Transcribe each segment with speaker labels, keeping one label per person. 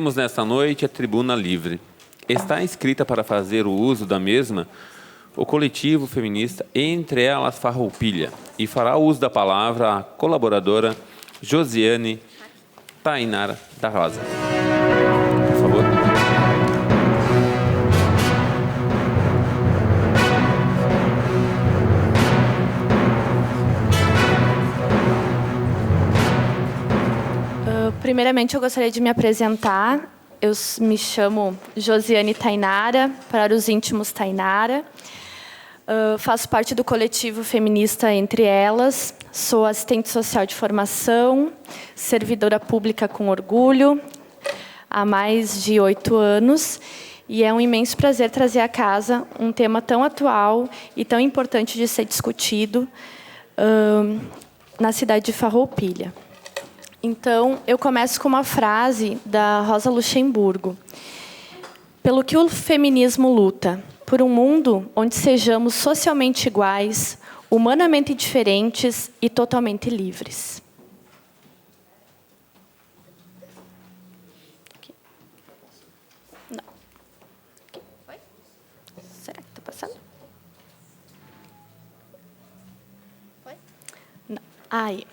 Speaker 1: Temos nesta noite a tribuna livre. Está inscrita para fazer o uso da mesma o coletivo feminista Entre Elas Farroupilha e fará o uso da palavra a colaboradora Josiane Tainara da Rosa. Por favor.
Speaker 2: Primeiramente, eu gostaria de me apresentar. Eu me chamo Josiane Tainara, para os íntimos Tainara. Faço parte do coletivo feminista Entre Elas. Sou assistente social de formação, servidora pública com orgulho, há mais de 8 anos. E é um imenso prazer trazer à casa um tema tão atual e tão importante de ser discutido na cidade de Farroupilha. Então, eu começo com uma frase da Rosa Luxemburgo. Pelo que o feminismo luta? Por um mundo onde sejamos socialmente iguais, humanamente diferentes e totalmente livres. Não. Foi? Será que está passando? Foi? Não. Aí.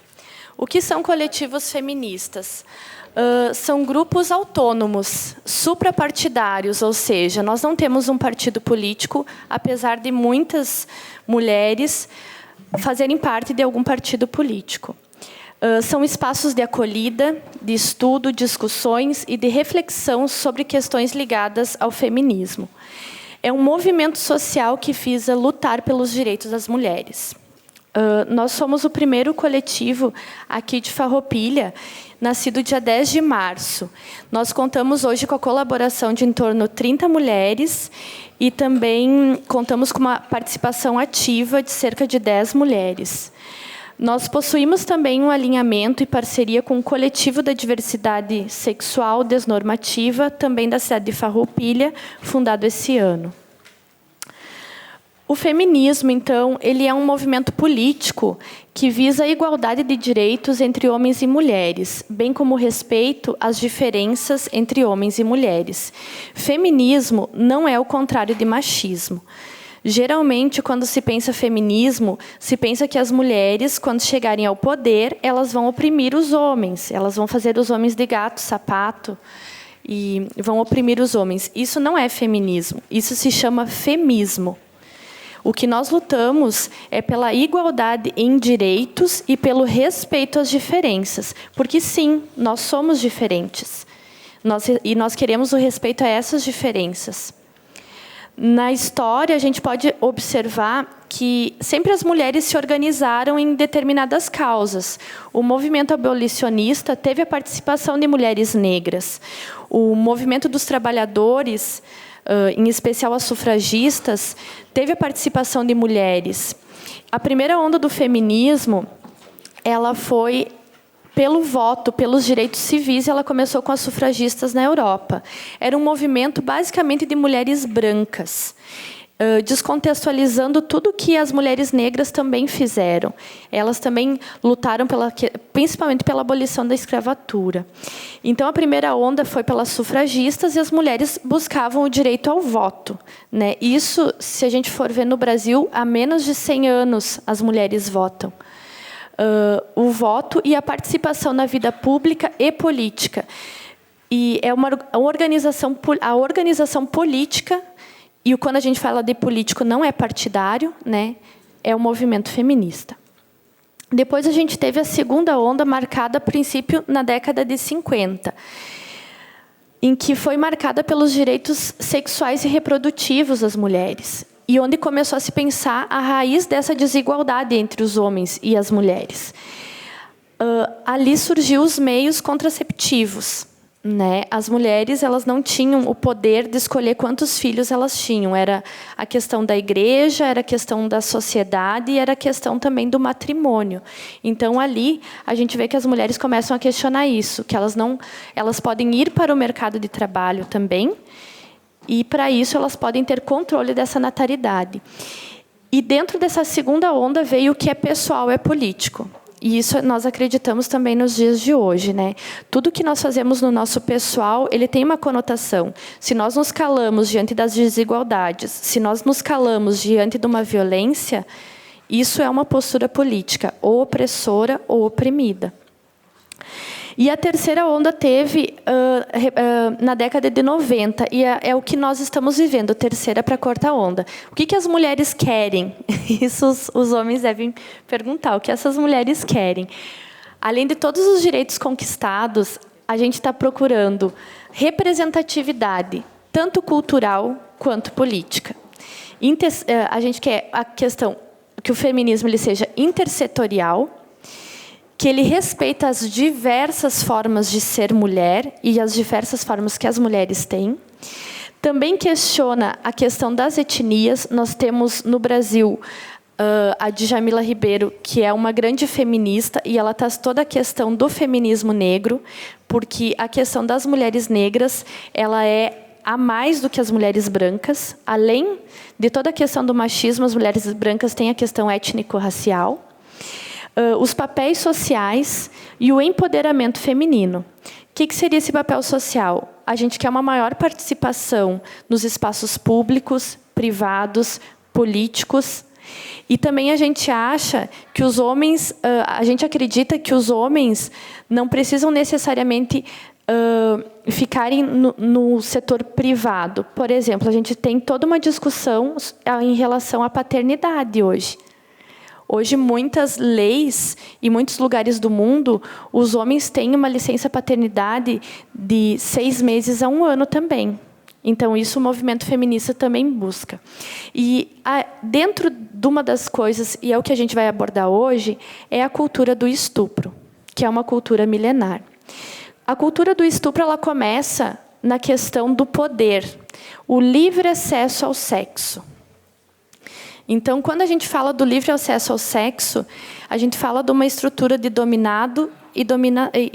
Speaker 2: O que são coletivos feministas? São grupos autônomos, suprapartidários, ou seja, nós não temos um partido político, apesar de muitas mulheres fazerem parte de algum partido político. São espaços de acolhida, de estudo, discussões e de reflexão sobre questões ligadas ao feminismo. É um movimento social que visa lutar pelos direitos das mulheres. Nós somos o primeiro coletivo aqui de Farroupilha, nascido dia 10 de março. Nós contamos hoje com a colaboração de em torno de 30 mulheres e também contamos com uma participação ativa de cerca de 10 mulheres. Nós possuímos também um alinhamento e parceria com o Coletivo da Diversidade Sexual Desnormativa, também da cidade de Farroupilha, fundado esse ano. O feminismo, então, ele é um movimento político que visa a igualdade de direitos entre homens e mulheres, bem como o respeito às diferenças entre homens e mulheres. Feminismo não é o contrário de machismo. Geralmente, quando se pensa feminismo, se pensa que as mulheres, quando chegarem ao poder, elas vão oprimir os homens, elas vão fazer os homens de gato, sapato, e vão oprimir os homens. Isso não é feminismo, isso se chama femismo. O que nós lutamos é pela igualdade em direitos e pelo respeito às diferenças. Porque, sim, nós somos diferentes. E nós queremos o respeito a essas diferenças. Na história, a gente pode observar que sempre as mulheres se organizaram em determinadas causas. O movimento abolicionista teve a participação de mulheres negras. O movimento dos trabalhadores, em especial as sufragistas, teve a participação de mulheres. A primeira onda do feminismo, ela foi pelo voto, pelos direitos civis, ela começou com as sufragistas na Europa. Era um movimento basicamente de mulheres brancas, descontextualizando tudo que as mulheres negras também fizeram. Elas também lutaram principalmente pela abolição da escravatura. Então, a primeira onda foi pelas sufragistas e as mulheres buscavam o direito ao voto, né? Isso, se a gente for ver no Brasil, há menos de 100 anos as mulheres votam. O voto e a participação na vida pública e política. E é a organização política. E quando a gente fala de político, não é partidário, né? É um movimento feminista. Depois a gente teve a segunda onda, marcada a princípio na década de 50, em que foi marcada pelos direitos sexuais e reprodutivos das mulheres, e onde começou a se pensar a raiz dessa desigualdade entre os homens e as mulheres. Ali surgiu os meios contraceptivos. Né? As mulheres, elas não tinham o poder de escolher quantos filhos elas tinham. Era a questão da igreja, era a questão da sociedade e era a questão também do matrimônio. Então, ali, a gente vê que as mulheres começam a questionar isso, que elas podem ir para o mercado de trabalho também, e, para isso, elas podem ter controle dessa natalidade. E, dentro dessa segunda onda, veio o que é pessoal, é político. E isso nós acreditamos também nos dias de hoje, né? Tudo que nós fazemos no nosso pessoal, ele tem uma conotação. Se nós nos calamos diante das desigualdades, se nós nos calamos diante de uma violência, isso é uma postura política, ou opressora ou oprimida. E a terceira onda teve na década de 90, e é o que nós estamos vivendo, terceira para quarta onda. O que as mulheres querem? Isso os homens devem perguntar, o que essas mulheres querem? Além de todos os direitos conquistados, a gente está procurando representatividade, tanto cultural quanto política. A gente quer a questão que o feminismo ele seja intersetorial, que ele respeita as diversas formas de ser mulher e as diversas formas que as mulheres têm. Também questiona a questão das etnias. Nós temos no Brasil a Djamila Ribeiro, que é uma grande feminista, e ela traz toda a questão do feminismo negro, porque a questão das mulheres negras ela é a mais do que as mulheres brancas. Além de toda a questão do machismo, as mulheres brancas têm a questão étnico-racial. Os papéis sociais e o empoderamento feminino. O que seria esse papel social? A gente quer uma maior participação nos espaços públicos, privados, políticos. E também a gente acha que os homens, a gente acredita que os homens não precisam necessariamente ficarem no setor privado. Por exemplo, a gente tem toda uma discussão em relação à paternidade hoje. Hoje, muitas leis e muitos lugares do mundo, os homens têm uma licença paternidade de 6 meses a 1 ano também. Então, isso o movimento feminista também busca. E dentro de uma das coisas, e é o que a gente vai abordar hoje, é a cultura do estupro, que é uma cultura milenar. A cultura do estupro ela começa na questão do poder, o livre acesso ao sexo. Então, quando a gente fala do livre acesso ao sexo, a gente fala de uma estrutura de dominado e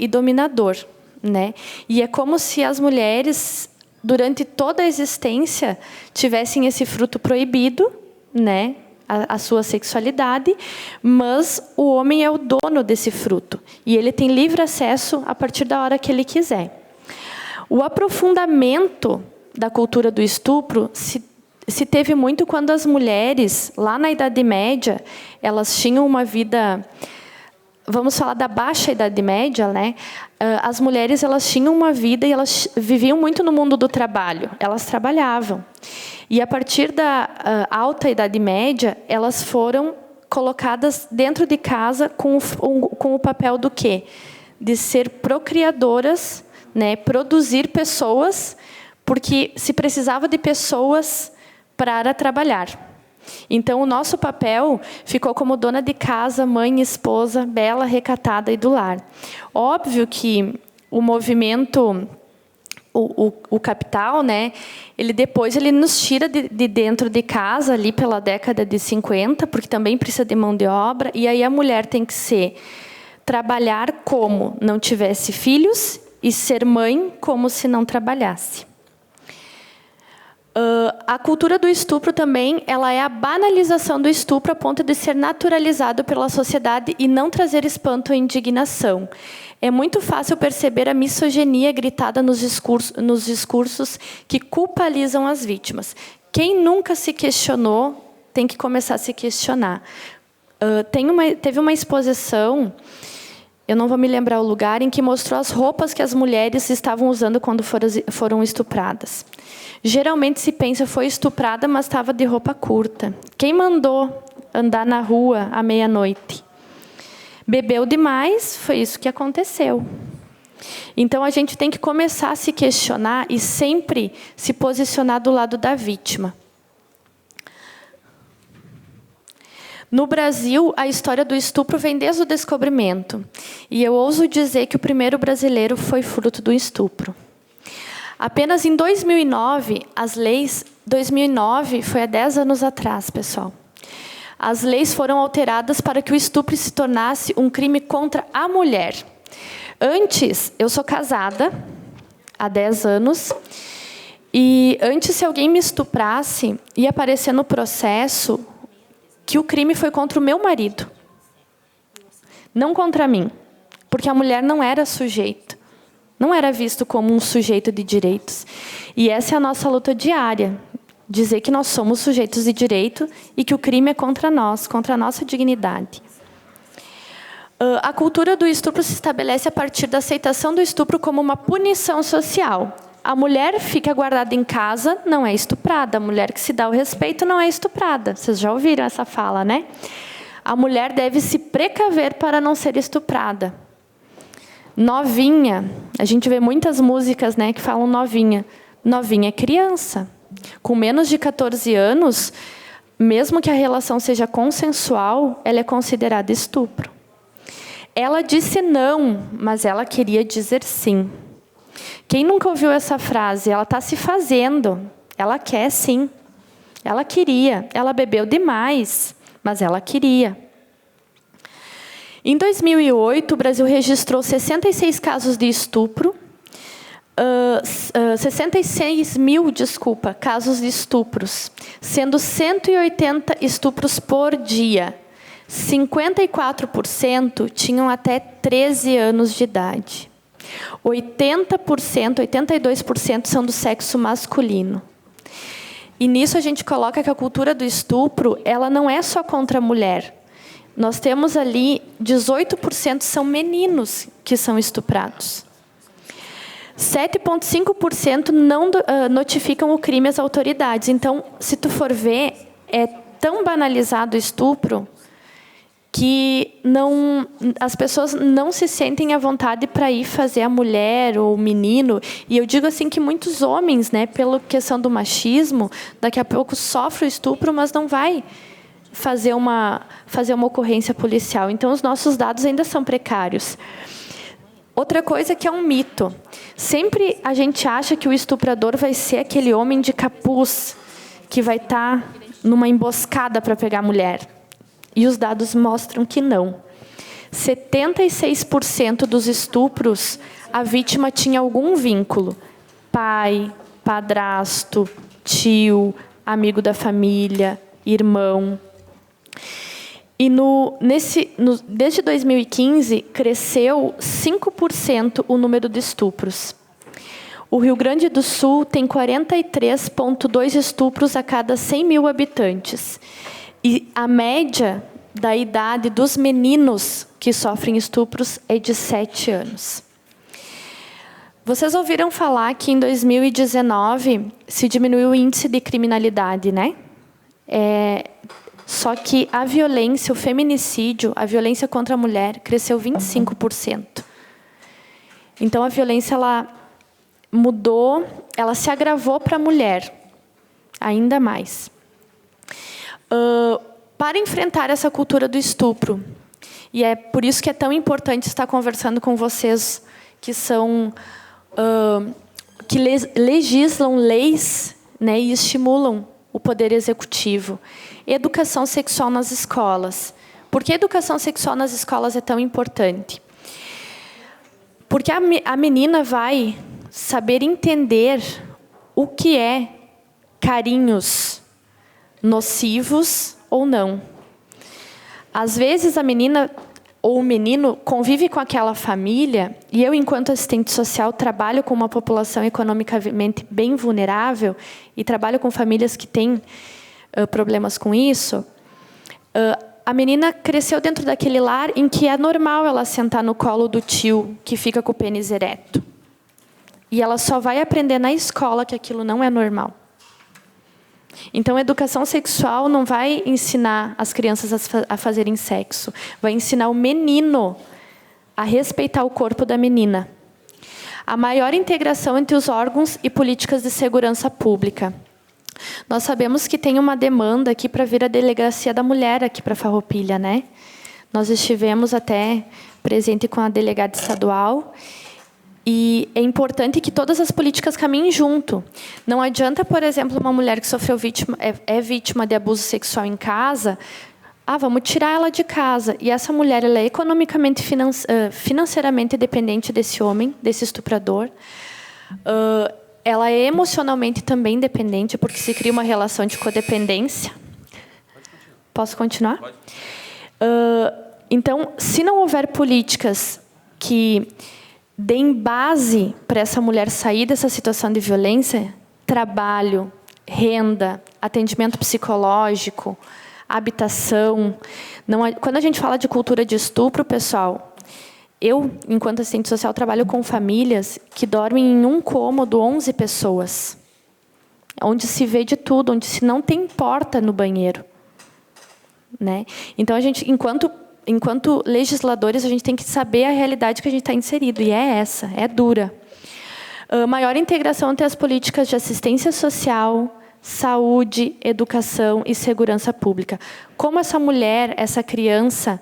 Speaker 2: dominador, né? E é como se as mulheres, durante toda a existência, tivessem esse fruto proibido, né? A sua sexualidade, mas o homem é o dono desse fruto. E ele tem livre acesso a partir da hora que ele quiser. O aprofundamento da cultura do estupro se teve muito quando as mulheres, lá na Idade Média, elas tinham uma vida, vamos falar da baixa Idade Média, né? As mulheres elas tinham uma vida e elas viviam muito no mundo do trabalho, elas trabalhavam. E a partir da alta Idade Média, elas foram colocadas dentro de casa com o papel do quê? De ser procriadoras, né? Produzir pessoas, porque se precisava de pessoas para trabalhar. Então, o nosso papel ficou como dona de casa, mãe, esposa, bela, recatada e do lar. Óbvio que o movimento, o capital, né, depois ele nos tira de dentro de casa, ali pela década de 50, porque também precisa de mão de obra, e aí a mulher tem que trabalhar como não tivesse filhos e ser mãe como se não trabalhasse. A cultura do estupro também ela é a banalização do estupro a ponto de ser naturalizado pela sociedade e não trazer espanto ou indignação. É muito fácil perceber a misoginia gritada nos discursos que culpabilizam as vítimas. Quem nunca se questionou tem que começar a se questionar. Teve uma exposição, eu não vou me lembrar o lugar, em que mostrou as roupas que as mulheres estavam usando quando foram estupradas. Geralmente se pensa foi estuprada, mas estava de roupa curta. Quem mandou andar na rua à meia-noite? Bebeu demais, foi isso que aconteceu. Então, a gente tem que começar a se questionar e sempre se posicionar do lado da vítima. No Brasil, a história do estupro vem desde o descobrimento. E eu ouso dizer que o primeiro brasileiro foi fruto do estupro. Apenas em 2009, as leis... 2009 foi há 10 anos atrás, pessoal. As leis foram alteradas para que o estupro se tornasse um crime contra a mulher. Antes, eu sou casada há 10 anos, e antes, se alguém me estuprasse, ia aparecer no processo que o crime foi contra o meu marido. não contra mim, porque a mulher não era sujeito, não era visto como um sujeito de direitos. E essa é a nossa luta diária, dizer que nós somos sujeitos de direito e que o crime é contra nós, contra a nossa dignidade. A cultura do estupro se estabelece a partir da aceitação do estupro como uma punição social. A mulher fica guardada em casa, não é estuprada. A mulher que se dá o respeito não é estuprada. Vocês já ouviram essa fala, né? A mulher deve se precaver para não ser estuprada. Novinha, a gente vê muitas músicas, né, que falam novinha. Novinha é criança. Com menos de 14 anos, mesmo que a relação seja consensual, ela é considerada estupro. Ela disse não, mas ela queria dizer sim. Quem nunca ouviu essa frase? Ela está se fazendo. Ela quer sim. Ela queria. Ela bebeu demais, mas ela queria. Em 2008, o Brasil registrou 66 casos de estupro. 66 mil, casos de estupros, sendo 180 estupros por dia. 54% tinham até 13 anos de idade. 80%, 82% são do sexo masculino. E nisso a gente coloca que a cultura do estupro, ela não é só contra a mulher. Nós temos ali 18% são meninos que são estuprados. 7,5% não notificam o crime às autoridades. Então, se tu for ver, é tão banalizado o estupro que as pessoas não se sentem à vontade para ir fazer a mulher ou o menino. E eu digo assim que muitos homens, né, pela questão do machismo, daqui a pouco sofre o estupro, mas não vai fazer uma ocorrência policial. Então, os nossos dados ainda são precários. Outra coisa que é um mito. Sempre a gente acha que o estuprador vai ser aquele homem de capuz que vai estar numa emboscada para pegar a mulher. E os dados mostram que não. 76% dos estupros, a vítima tinha algum vínculo. Pai, padrasto, tio, amigo da família, irmão. E desde 2015, cresceu 5% o número de estupros. O Rio Grande do Sul tem 43,2 estupros a cada 100 mil habitantes. E a média da idade dos meninos que sofrem estupros é de 7 anos. Vocês ouviram falar que em 2019 se diminuiu o índice de criminalidade, né? Só que a violência, o feminicídio, a violência contra a mulher, cresceu 25%. Então, a violência ela mudou, ela se agravou para a mulher, ainda mais. Para enfrentar essa cultura do estupro, e é por isso que é tão importante estar conversando com vocês que são que legislam leis, né, e estimulam o poder executivo. Educação sexual nas escolas. Por que a educação sexual nas escolas é tão importante? Porque a menina vai saber entender o que é carinhos nocivos ou não. Às vezes a menina ou o menino convive com aquela família, e eu, enquanto assistente social, trabalho com uma população economicamente bem vulnerável e trabalho com famílias que têm problemas com isso. A menina cresceu dentro daquele lar em que é normal ela sentar no colo do tio que fica com o pênis ereto. E ela só vai aprender na escola que aquilo não é normal. Então, a educação sexual não vai ensinar as crianças a fazerem sexo. Vai ensinar o menino a respeitar o corpo da menina. A maior integração entre os órgãos e políticas de segurança pública. Nós sabemos que tem uma demanda aqui para vir a Delegacia da Mulher aqui para Farroupilha, né? Nós estivemos até presente com a delegada estadual. E é importante que todas as políticas caminhem junto. Não adianta, por exemplo, uma mulher que sofreu vítima de abuso sexual em casa, vamos tirar ela de casa. E essa mulher ela é economicamente, financeiramente dependente desse homem, desse estuprador. Ela é emocionalmente também dependente, porque se cria uma relação de codependência. Posso continuar?
Speaker 1: Pode.
Speaker 2: Então, se não houver políticas que deem base para essa mulher sair dessa situação de violência, trabalho, renda, atendimento psicológico, habitação. Quando a gente fala de cultura de estupro, pessoal, eu, enquanto assistente social, trabalho com famílias que dormem em um cômodo 11 pessoas, onde se vê de tudo, onde se não tem porta no banheiro, né? Então, a gente, enquanto legisladores, a gente tem que saber a realidade que a gente está inserido, e é essa, é dura. Maior integração entre as políticas de assistência social, saúde, educação e segurança pública. Como essa mulher, essa criança,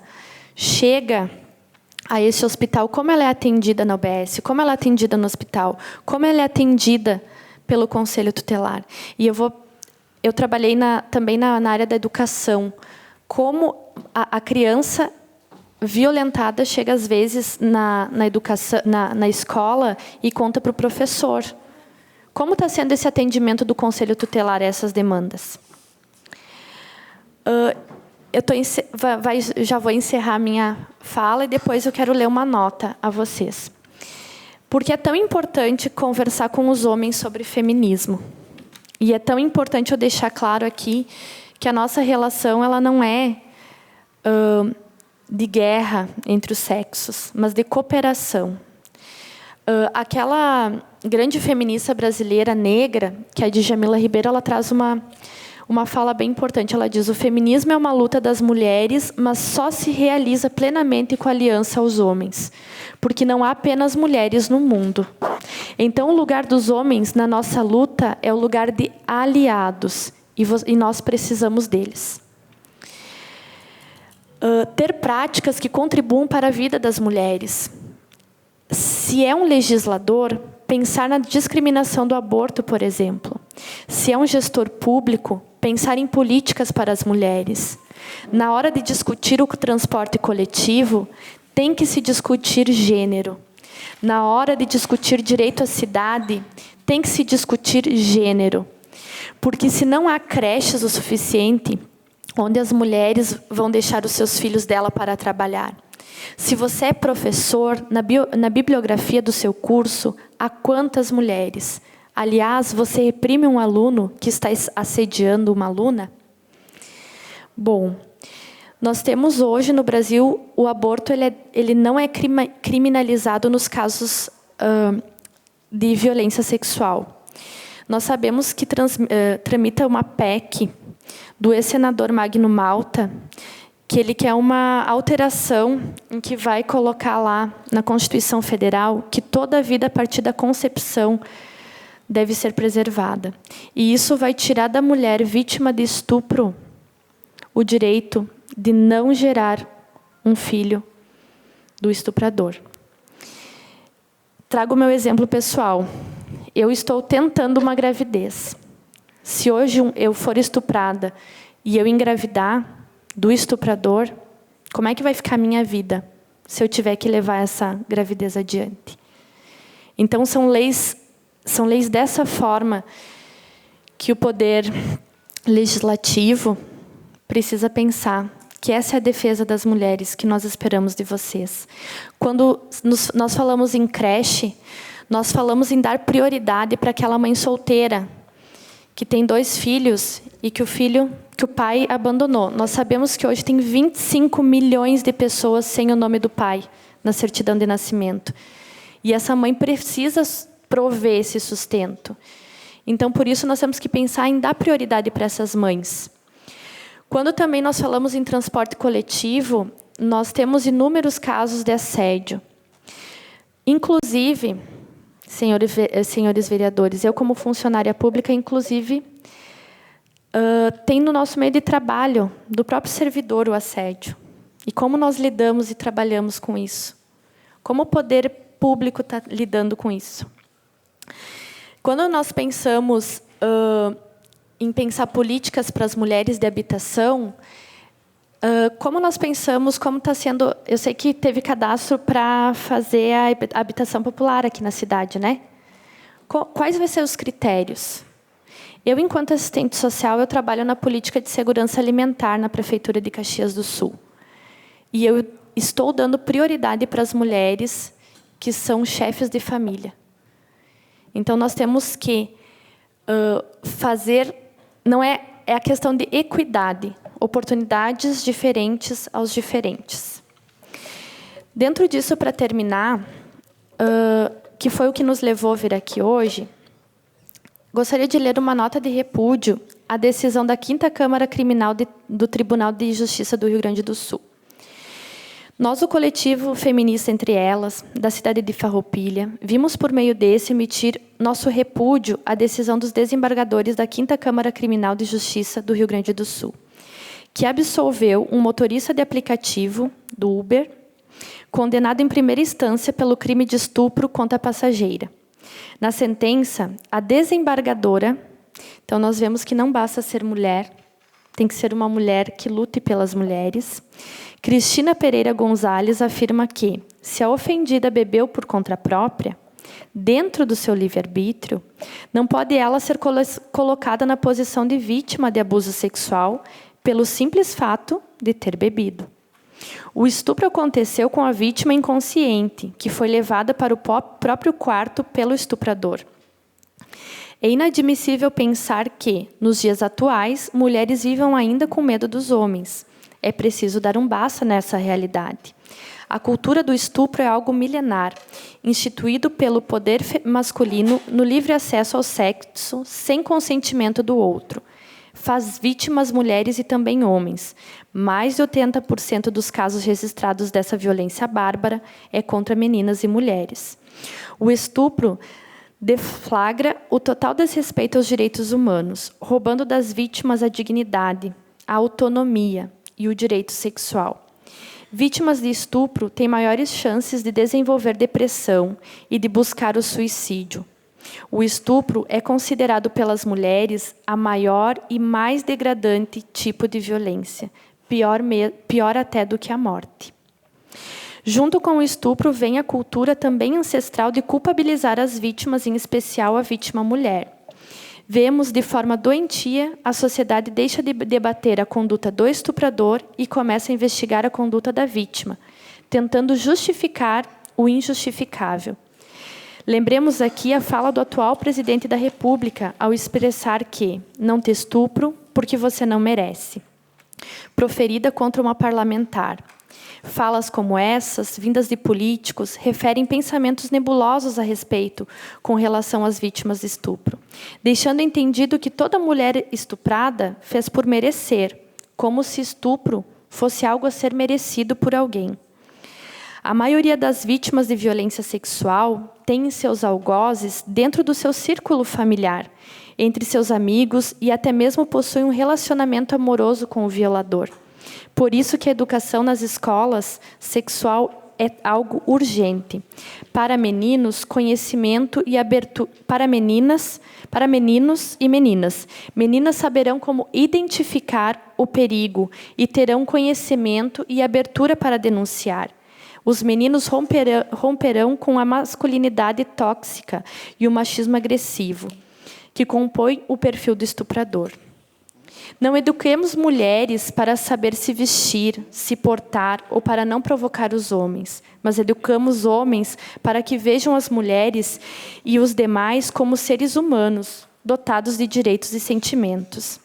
Speaker 2: chega a esse hospital, como ela é atendida na UBS, como ela é atendida no hospital, como ela é atendida pelo Conselho Tutelar. E eu trabalhei também na área da educação. Como a criança violentada chega, às vezes, na educação, na escola e conta para o professor. Como está sendo esse atendimento do Conselho Tutelar a essas demandas? Já vou encerrar minha fala e depois eu quero ler uma nota a vocês. Porque é tão importante conversar com os homens sobre feminismo. E é tão importante eu deixar claro aqui que a nossa relação ela não é de guerra entre os sexos, mas de cooperação. Aquela grande feminista brasileira negra, que é a Djamila Ribeiro, ela traz uma fala bem importante. Ela diz: o feminismo é uma luta das mulheres, mas só se realiza plenamente com a aliança aos homens, porque não há apenas mulheres no mundo. Então, o lugar dos homens na nossa luta é o lugar de aliados, e nós precisamos deles. Ter práticas que contribuam para a vida das mulheres. Se é um legislador, pensar na discriminação do aborto, por exemplo. Se é um gestor público, pensar em políticas para as mulheres. Na hora de discutir o transporte coletivo, tem que se discutir gênero. Na hora de discutir direito à cidade, tem que se discutir gênero. Porque se não há creches o suficiente, onde as mulheres vão deixar os seus filhos dela para trabalhar. Se você é professor, na bibliografia do seu curso, há quantas mulheres? Aliás, você reprime um aluno que está assediando uma aluna? Bom, nós temos hoje no Brasil, o aborto ele não é criminalizado nos casos de violência sexual. Nós sabemos que tramita uma PEC do ex-senador Magno Malta, que ele quer uma alteração em que vai colocar lá na Constituição Federal que toda a vida a partir da concepção deve ser preservada. E isso vai tirar da mulher vítima de estupro o direito de não gerar um filho do estuprador. Trago o meu exemplo pessoal. Eu estou tentando uma gravidez. Se hoje eu for estuprada e eu engravidar do estuprador, como é que vai ficar a minha vida se eu tiver que levar essa gravidez adiante? Então, são leis dessa forma que o poder legislativo precisa pensar que essa é a defesa das mulheres que nós esperamos de vocês. Quando nós falamos em creche, nós falamos em dar prioridade para aquela mãe solteira que tem 2 filhos e que o pai abandonou. Nós sabemos que hoje tem 25 milhões de pessoas sem o nome do pai na certidão de nascimento. E essa mãe precisa prover esse sustento. Então, por isso, nós temos que pensar em dar prioridade para essas mães. Quando também nós falamos em transporte coletivo, nós temos inúmeros casos de assédio. Inclusive, senhores vereadores, eu como funcionária pública, inclusive, tem no nosso meio de trabalho, do próprio servidor, o assédio. E como nós lidamos e trabalhamos com isso? Como o poder público está lidando com isso? Quando nós pensamos em pensar políticas para as mulheres de habitação, como nós pensamos, como está sendo... Eu sei que teve cadastro para fazer a habitação popular aqui na cidade, né? Quais vão ser os critérios? Eu, enquanto assistente social, eu trabalho na política de segurança alimentar na Prefeitura de Caxias do Sul. E eu estou dando prioridade para as mulheres que são chefes de família. Então, nós temos que fazer... Não é a questão de equidade, oportunidades diferentes aos diferentes. Dentro disso, para terminar, que foi o que nos levou a vir aqui hoje, gostaria de ler uma nota de repúdio à decisão da 5ª Câmara Criminal do Tribunal de Justiça do Rio Grande do Sul. Nós, o coletivo feminista Entre Elas, da cidade de Farroupilha, vimos por meio desse emitir nosso repúdio à decisão dos desembargadores da 5ª Câmara Criminal de Justiça do Rio Grande do Sul, que absolveu um motorista de aplicativo do Uber, condenado em primeira instância pelo crime de estupro contra a passageira. Na sentença, a desembargadora, então nós vemos que não basta ser mulher, tem que ser uma mulher que lute pelas mulheres, Cristina Pereira Gonzalez afirma que, se a ofendida bebeu por conta própria, dentro do seu livre-arbítrio, não pode ela ser colocada na posição de vítima de abuso sexual pelo simples fato de ter bebido. O estupro aconteceu com a vítima inconsciente, que foi levada para o próprio quarto pelo estuprador. É inadmissível pensar que, nos dias atuais, mulheres vivam ainda com medo dos homens. É preciso dar um basta nessa realidade. A cultura do estupro é algo milenar, instituído pelo poder masculino no livre acesso ao sexo sem consentimento do outro. Faz vítimas mulheres e também homens. Mais de 80% dos casos registrados dessa violência bárbara é contra meninas e mulheres. O estupro deflagra o total desrespeito aos direitos humanos, roubando das vítimas a dignidade, a autonomia e o direito sexual. Vítimas de estupro têm maiores chances de desenvolver depressão e de buscar o suicídio. O estupro é considerado pelas mulheres a maior e mais degradante tipo de violência, pior até do que a morte. Junto com o estupro vem a cultura também ancestral de culpabilizar as vítimas, em especial a vítima mulher. Vemos, de forma doentia, a sociedade deixa de debater a conduta do estuprador e começa a investigar a conduta da vítima, tentando justificar o injustificável. Lembremos aqui a fala do atual presidente da República ao expressar que não te estupro porque você não merece, proferida contra uma parlamentar. Falas como essas, vindas de políticos, referem pensamentos nebulosos a respeito com relação às vítimas de estupro, deixando entendido que toda mulher estuprada fez por merecer, como se estupro fosse algo a ser merecido por alguém. A maioria das vítimas de violência sexual tem seus algozes dentro do seu círculo familiar, entre seus amigos e até mesmo possui um relacionamento amoroso com o violador. Por isso que a educação nas escolas sexual é algo urgente. Para meninos, conhecimento e abertura. Para meninos e meninas. Meninas saberão como identificar o perigo e terão conhecimento e abertura para denunciar. Os meninos romperão com a masculinidade tóxica e o machismo agressivo, que compõe o perfil do estuprador. Não eduquemos mulheres para saber se vestir, se portar ou para não provocar os homens, mas educamos homens para que vejam as mulheres e os demais como seres humanos, dotados de direitos e sentimentos.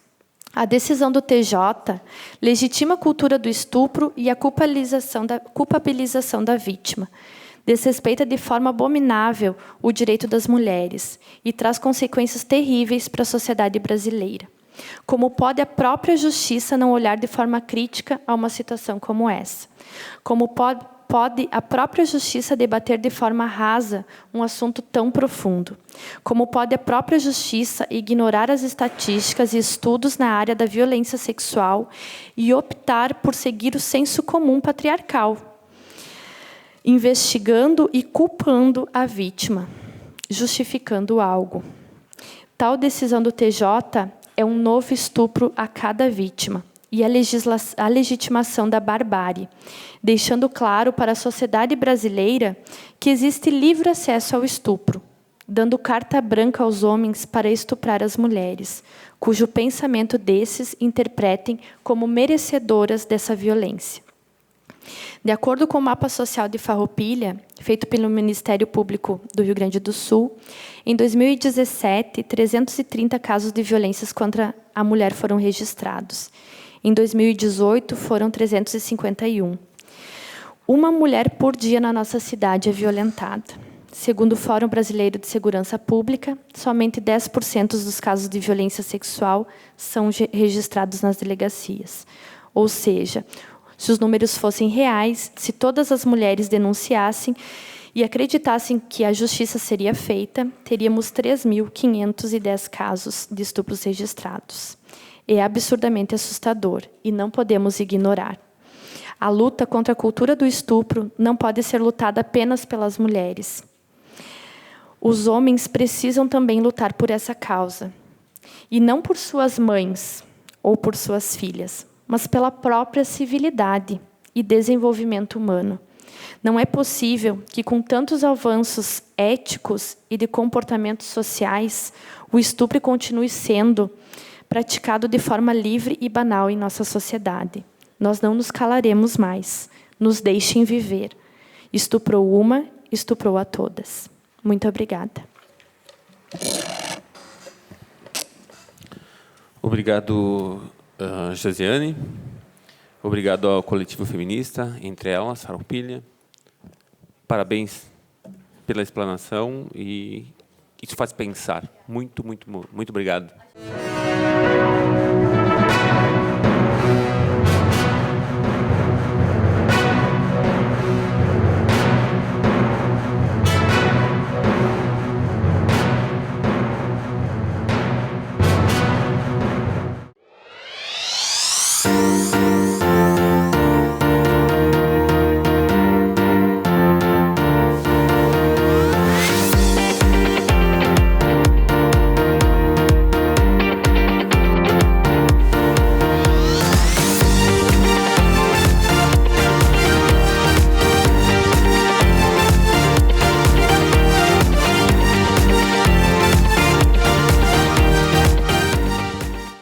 Speaker 2: A decisão do TJ legitima a cultura do estupro e a culpabilização da vítima. Desrespeita de forma abominável o direito das mulheres e traz consequências terríveis para a sociedade brasileira. Como pode a própria justiça não olhar de forma crítica a uma situação como essa? Como pode a própria justiça debater de forma rasa um assunto tão profundo? Como pode a própria justiça ignorar as estatísticas e estudos na área da violência sexual e optar por seguir o senso comum patriarcal, investigando e culpando a vítima, justificando algo? Tal decisão do TJ é um novo estupro a cada vítima e a legitimação da barbárie, deixando claro para a sociedade brasileira que existe livre acesso ao estupro, dando carta branca aos homens para estuprar as mulheres, cujo pensamento desses interpretem como merecedoras dessa violência. De acordo com o Mapa Social de Farroupilha, feito pelo Ministério Público do Rio Grande do Sul, em 2017, 330 casos de violências contra a mulher foram registrados. Em 2018, foram 351. Uma mulher por dia na nossa cidade é violentada. Segundo o Fórum Brasileiro de Segurança Pública, somente 10% dos casos de violência sexual são registrados nas delegacias. Ou seja, se os números fossem reais, se todas as mulheres denunciassem e acreditassem que a justiça seria feita, teríamos 3.510 casos de estupros registrados. É absurdamente assustador e não podemos ignorar. A luta contra a cultura do estupro não pode ser lutada apenas pelas mulheres. Os homens precisam também lutar por essa causa. E não por suas mães ou por suas filhas, mas pela própria civilidade e desenvolvimento humano. Não é possível que, com tantos avanços éticos e de comportamentos sociais, o estupro continue sendo praticado de forma livre e banal em nossa sociedade. Nós não nos calaremos mais. Nos deixem viver. Estuprou uma, estuprou a todas. Muito obrigada.
Speaker 1: Obrigado, Josiane. Obrigado ao coletivo feminista, entre elas, Farroupilha. Parabéns pela explanação e isso faz pensar. Muito, muito, muito obrigado.